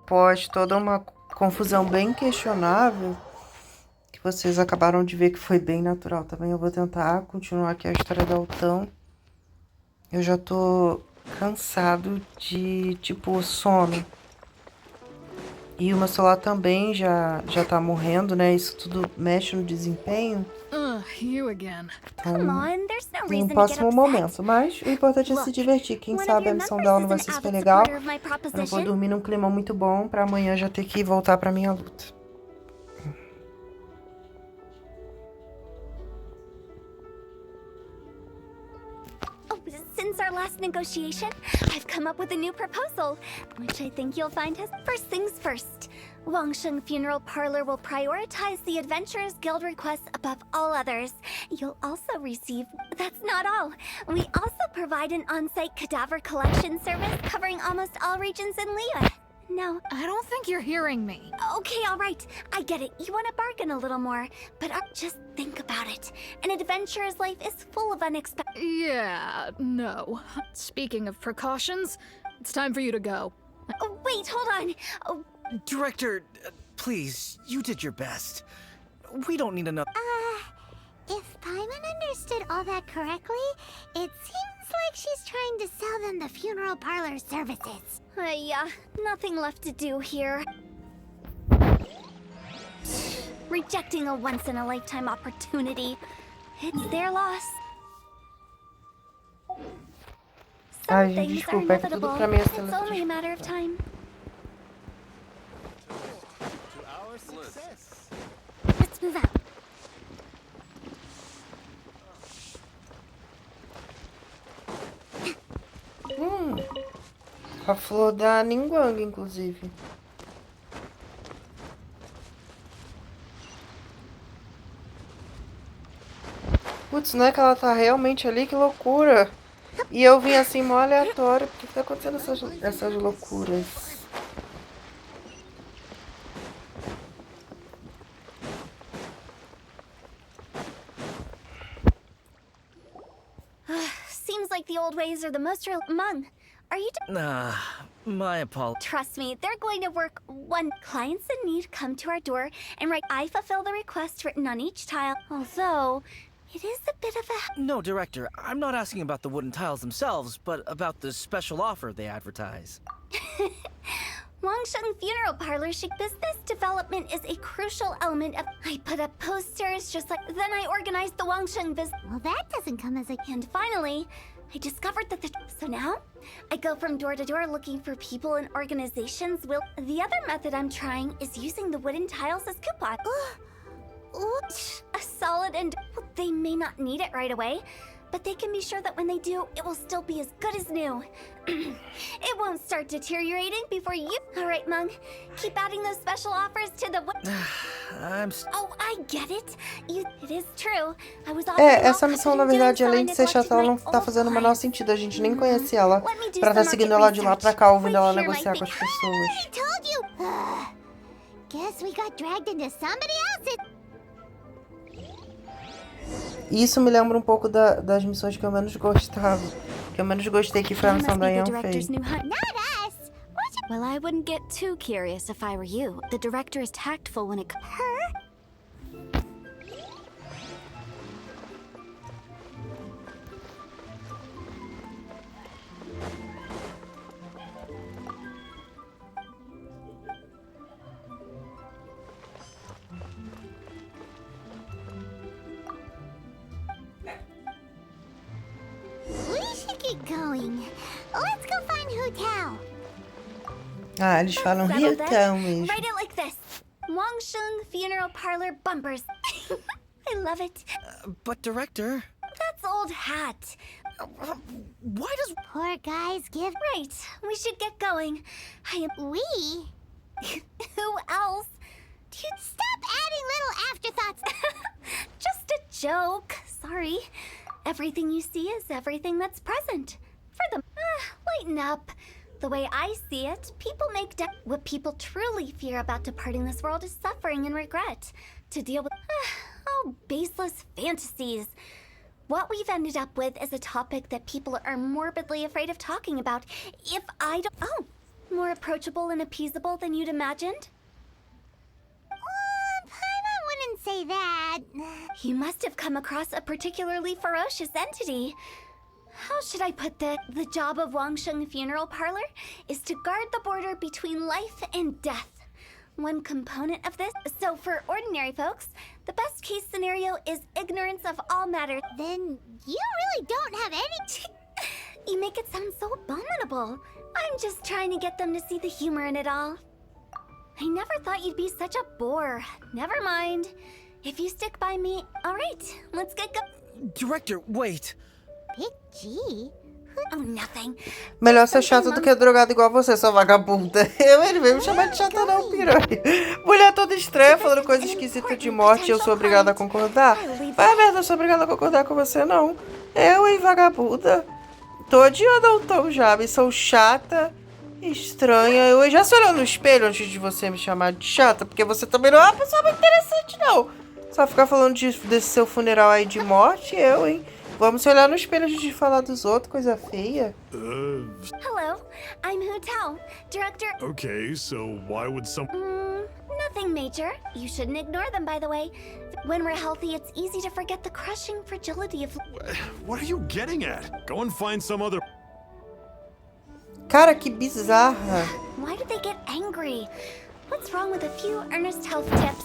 após toda uma confusão bem questionável, que vocês acabaram de ver que foi bem natural também, eu vou tentar continuar aqui a história do Hutão. Eu já tô cansado de, tipo, sono. E o meu celular também já tá morrendo, né? Isso tudo mexe no desempenho. Então, em um próximo momento. Mas o importante é se divertir. Quem sabe a missão dela não vai ser super legal. Eu não vou dormir num clima muito bom pra amanhã já ter que voltar pra minha luta. Since our last negotiation, I've come up with a new proposal, which I think you'll find has first things first. Wangsheng Funeral Parlor will prioritize the Adventurers Guild requests above all others. You'll also receive... That's not all. We also provide an on-site cadaver collection service covering almost all regions in Liyue. No. I don't think you're hearing me. Okay, all right. I get it. You want to bargain a little more, but just think about it. An adventurer's life is full of unexpected... Yeah, no. Speaking of precautions, it's time for you to go. Oh, wait, hold on. Oh. Director, please, you did your best. We don't need another... If Paimon understood all that correctly, it seems like she's trying to sell them the funeral parlor services. Yeah, nothing left to do here. Rejecting a once-in-a-lifetime opportunity. It's their loss. Some things are desculpa, é que tudo inevitable. pra mim é It's only a matter of time. Let's move out. A flor da Ningguang, inclusive. Putz, não é que ela tá realmente ali? Que loucura! E eu vim assim, mó aleatório. Por que tá acontecendo essas loucuras? Seems like the old ways are the most real. Mung, are you... My apologies. Trust me, they're going to work one. Clients in need come to our door and write, I fulfill the request written on each tile. Although, it is a bit of a... No, Director, I'm not asking about the wooden tiles themselves, but about the special offer they advertise. Wangsheng Funeral Parlor business development is a crucial element of... I put up posters just like... Then I organized the Wangsheng business. Well, that doesn't come as a... And finally, I discovered that So now, I go from door to door looking for people and organizations The other method I'm trying is using the wooden tiles as coupons. A solid and... They may not need it right away, but they can be sure that when they do, it will still be as good as new. It won't start deteriorating before you... Alright, Mung. Keep adding those special offers to the... Oh, I get it. It is true. I was essa missão, na verdade, além de ser chata, ela não tá fazendo o menor sentido. A gente nem conhece ela pra tá seguindo ela de lá pra cá, ouvindo ela negociar com as pessoas. I told you! Guess we got dragged into somebody else's... Isso me lembra um pouco das missões que eu menos gostava. Que eu menos gostei, que foi a missão da Yanfei. Well, I wouldn't get too curious if I were you. The director is tactful when it... Her? We should get going. Let's go find Hutão. Ah, eles falam Hutão mesmo. Write it like this. Wangsheng Funeral Parlor Bumpers. I love it. But Director... That's old hat. Why does... Poor guys give... Right, we should get going. We? Who else? Do you stop adding little afterthoughts? Just a joke. Sorry. Everything you see is everything that's present. For them. Lighten up. The way I see it, people make what people truly fear about departing this world is suffering and regret. To deal with baseless fantasies. What we've ended up with is a topic that people are morbidly afraid of talking about. If I don't... Oh, More approachable and appeasable than you'd imagined? Paimon wouldn't say that. You must have come across a particularly ferocious entity. How should I put this? The job of Wangsheng Funeral Parlor is to guard the border between life and death. One component of this, so for ordinary folks, the best case scenario is ignorance of all matters. Then you really don't have any... You make it sound so abominable. I'm just trying to get them to see the humor in it all. I never thought you'd be such a bore. Never mind. If you stick by me, all right, let's get go. Director, wait. Big G? Oh, nothing. Melhor ser chata do que drogada igual você, sua vagabunda. Ele veio me chamar de chata não, piranha. Mulher toda estranha, falando coisa esquisita de morte e eu sou obrigada a concordar. Vai a merda, eu sou obrigada a concordar com você, não. Eu, hein, vagabunda. Tô odiando o Hutão já, me sou chata, estranha. Eu já se olhou no espelho antes de você me chamar de chata, porque você também não é uma pessoa muito interessante, não. Só ficar falando desse seu funeral aí de morte, eu, hein. Vamos se olhar no espelho antes de falar dos outros, coisa feia. Hello, I'm Hutão, director. Okay, so why would some... Nothing major. You shouldn't ignore them, by the way. When we're healthy, it's easy to forget the crushing fragility of... What are you getting at? Go and find some other... Cara, que bizarra. Why did they get angry? What's wrong with a few earnest health tips?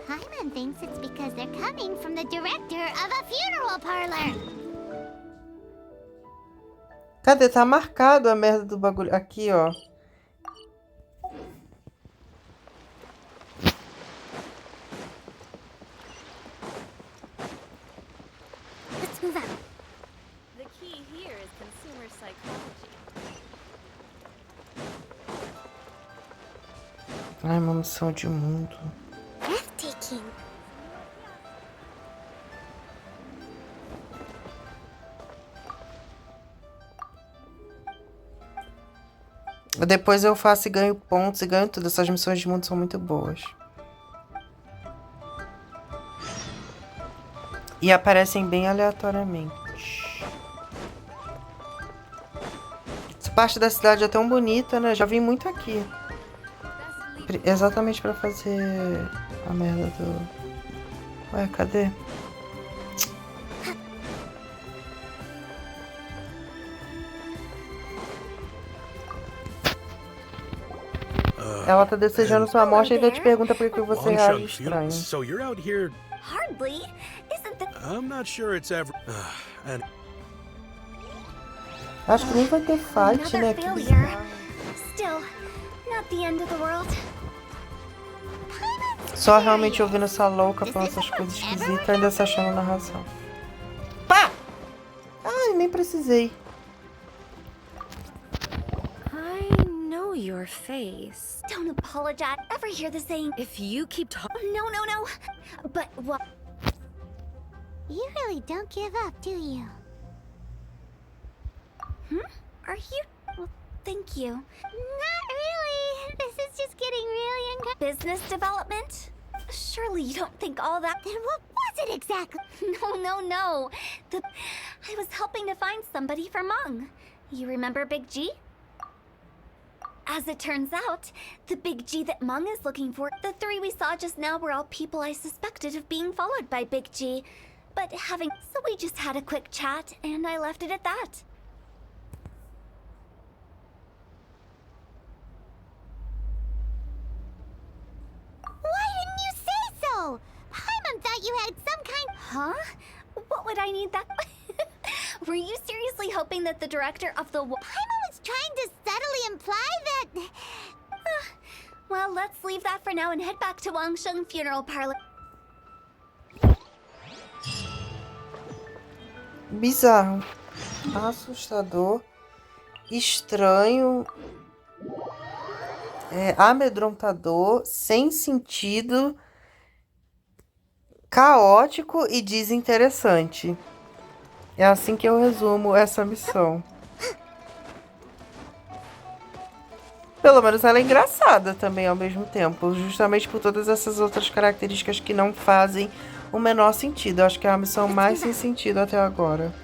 Paimon thinks it's because they're coming from the director of a funeral parlor. Cadê? Tá marcado a merda do bagulho. Aqui, ó. Let's move out. The key here is consumer psychology. Ai, uma missão de mundo. Breathtaking. Depois eu faço e ganho pontos e ganho tudo. Essas missões de mundo são muito boas. E aparecem bem aleatoriamente. Essa parte da cidade é tão bonita, né? Já vim muito aqui. Exatamente pra fazer a merda do... Ué, cadê? Ela tá desejando sua morte e ainda te pergunta por que você reage estranho. So you're out here... Hardly. Isn't the... I'm not sure it's ever... and... Acho que nem vai ter fight, Another né? Que failure. bizarro. Still, not the end of the world. Só realmente ouvindo essa louca falando essas coisas esquisitas ainda se achando na razão. Pá! Ai, nem precisei. I know your face. Don't apologize. Ever hear the saying, If you keep talking... no, no, no. But what? You really don't give up, do you? Are you? Well, thank you. Not really. This is just getting really Business development? Surely you don't think all that. Then what was it exactly? No, no, no. I was helping to find somebody for Mung. You remember Big G? As it turns out, the Big G that Mung is looking for, the three we saw just now were all people I suspected of being followed by Big G. But so we just had a quick chat, and I left it at that. Why didn't you say so? Paimon thought you had some kind... Huh? What would I need that? Were you seriously hoping that the director of the... Paimon was trying to subtly imply that... Well, let's leave that for now and head back to Wangsheng Funeral Parlor. Bizarro. Assustador. Estranho. Amedrontador. Sem sentido. Caótico e desinteressante. É assim que eu resumo essa missão. Pelo menos ela é engraçada também ao mesmo tempo. Justamente por todas essas outras características que não fazem o menor sentido. Eu acho que é a missão mais sem sentido até agora.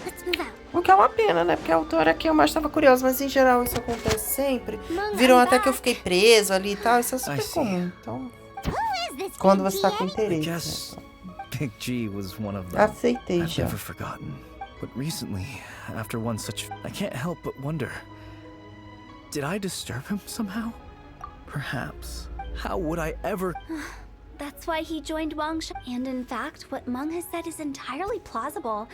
Let's move out. O que é uma pena, né? Porque a autora aqui eu mais estava curiosa, mas em geral isso acontece sempre. Viram até que eu fiquei preso ali e tal, isso é super comum. Então, quando você tá com I interesse, guess né? Big G was one of them. Aceitei I've já. never forgotten. But recently, after one such, I can't help but wonder, did I disturb him somehow? Perhaps. How would I ever... That's why he joined Wangsha. And in fact, what Meng has said is entirely plausible.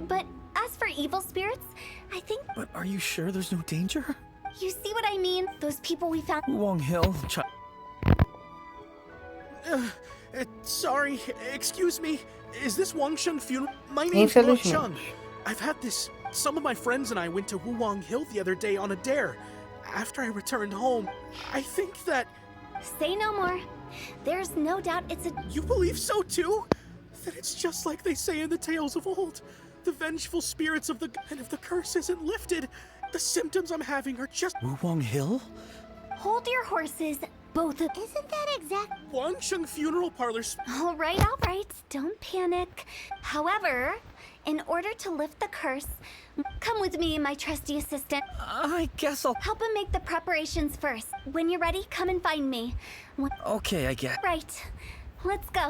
But as for evil spirits, I think... But are you sure there's no danger? You see what I mean? Those people we found... Wong Hill, Sorry, excuse me. Is this Wangsheng funeral? My name's Lo Chung. I've had this. Some of my friends and I went to Wuwang Hill the other day on a dare. After I returned home, I think that... Say no more. There's no doubt it's a... You believe so too? That it's just like they say in the tales of old. The vengeful spirits of the... And if the curse isn't lifted, the symptoms I'm having are just... Wuwang Hill? Hold your horses, both of... Isn't that exact? Wangsheng Funeral Parlors. All right, don't panic. However, in order to lift the curse, come with me, my trusty assistant. I guess I'll... Help him make the preparations first. When you're ready, come and find me. Okay, I get... Right. Let's go.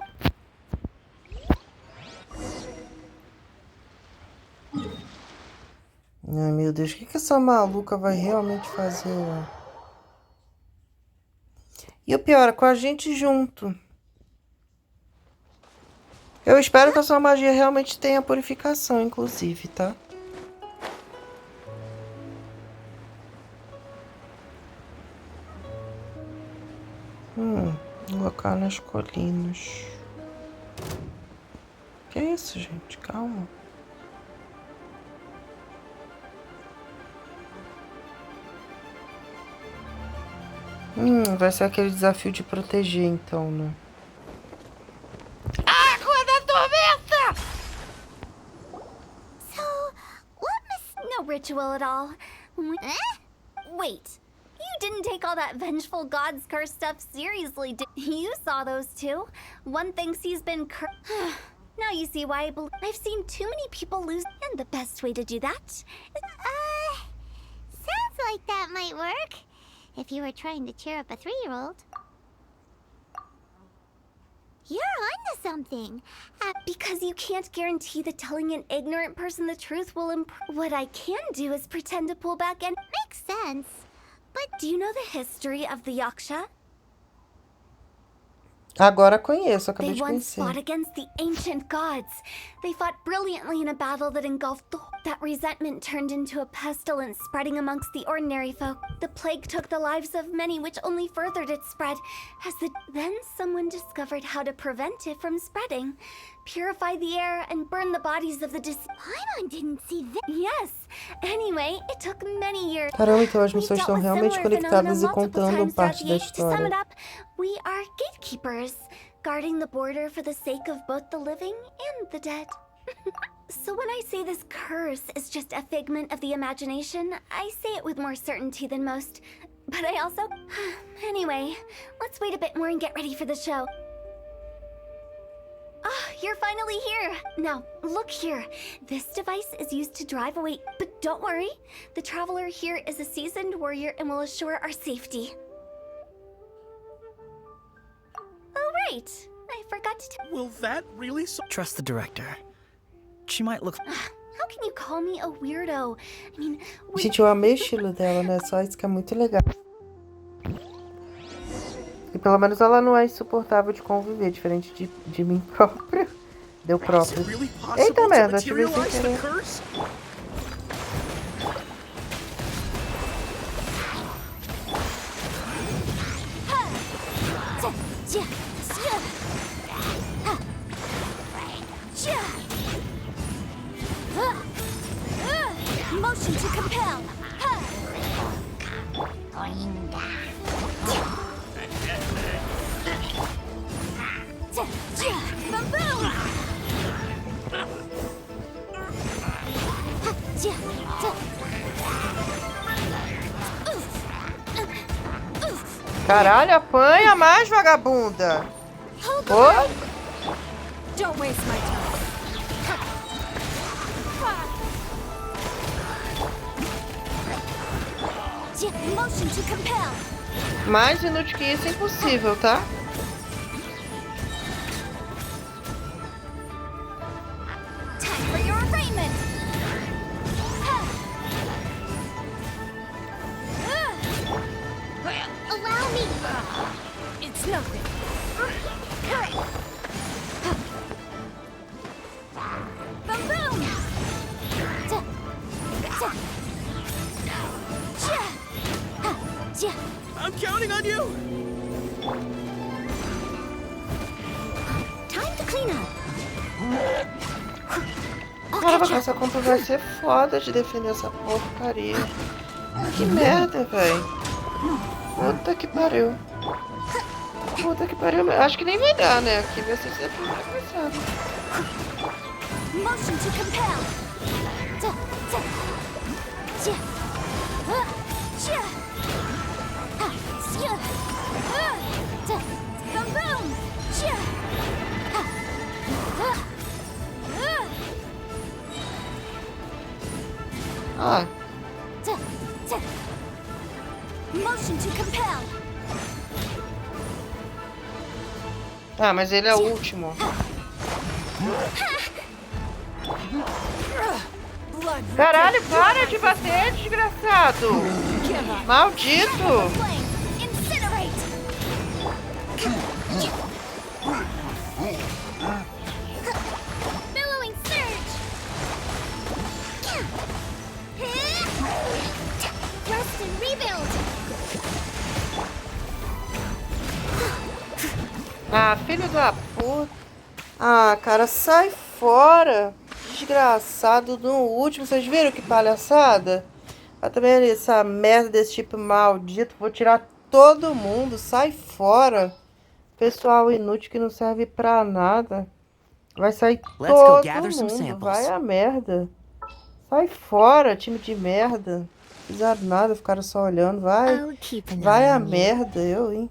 Ai, meu Deus, o que essa maluca vai realmente fazer lá? E o pior, é com a gente junto. Eu espero que a sua magia realmente tenha purificação, inclusive, tá? Colocar nas colinas. Que é isso, gente? Calma. Vai ser aquele desafio de proteger, então, né? Água da tormenta! So, what no ritual at all. Wait. You didn't take all that vengeful god's curse stuff seriously, did you? Saw those too. One thinks he's been Now you see why I've seen too many people lose, and the best way to do that... Sounds like that might work. If you were trying to cheer up a 3-year-old. You're onto something. Because you can't guarantee that telling an ignorant person the truth will improve. What I can do is pretend to pull back and... Makes sense. But do you know the history of the Yaksha? Agora conheço, acabei They de once fought conhecer. against the ancient gods. They fought brilliantly in a battle that engulfed the... That resentment turned into a pestilence spreading amongst the ordinary folk. The plague took the lives of many, which only furthered its spread. Then someone discovered how to prevent it from spreading. Purify the air and burn the bodies of the Paimon didn't see this. Yes. Anyway, it took many years. Caramba, então as We missões dealt estão with realmente similar conectadas e phenomena multiple contando times throughout parte the da age. To sum it história. up, we are gatekeepers, guarding the border for the sake of both the living and the dead. So when I say this curse is just a figment of the imagination, I say it with more certainty than most. But I also... Anyway, let's wait a bit more and get ready for the show. Ah, you're finally here! Now, look here. This device is used to drive away... But don't worry, the traveler here is a seasoned warrior and will assure our safety. Oh, right. I forgot to... Will that really Trust the director. She might look... How can you call me a weirdo? I mean... Gente, eu amei o estilo dela, né? Só isso que é muito legal. E pelo menos ela não é insuportável de conviver, diferente de mim própria. Deu próprio. Is it really possible Eita to merda, ativei sem materialize the querer. curse? Motion to compel. Caralho, apanha mais, vagabunda! Ô, Don't waste my time. Motion to compel. Mais inútil que isso é impossível, tá? Time for your arraignment. Allow me. It's nothing. Boom boom. I'm counting on you! Time to clean up. Caramba, essa conta vai ser foda de defender essa porcaria. Que merda, velho. Puta que pariu. Puta que pariu. Acho que nem vai dar, né? Aqui vai ser sempre fracassado. Motion to compel. Boom boom. Ah, Motion to compel. tá, mas ele é o último. Caralho, para de bater, desgraçado! Maldito! Flame. Incinerate. Billowing surge. Rest and rebuild. Ah, filho da puta. Ah, cara, sai fora. Desgraçado no último. Vocês viram que palhaçada? Ah, também essa merda desse tipo maldito. Vou tirar todo mundo. Sai fora. Pessoal inútil que não serve pra nada. Vai sair todo mundo. Vai a merda. Sai fora, time de merda. Não fizeram nada, ficaram só olhando. Vai. I'll keep an eye Vai a on you. merda, eu, hein.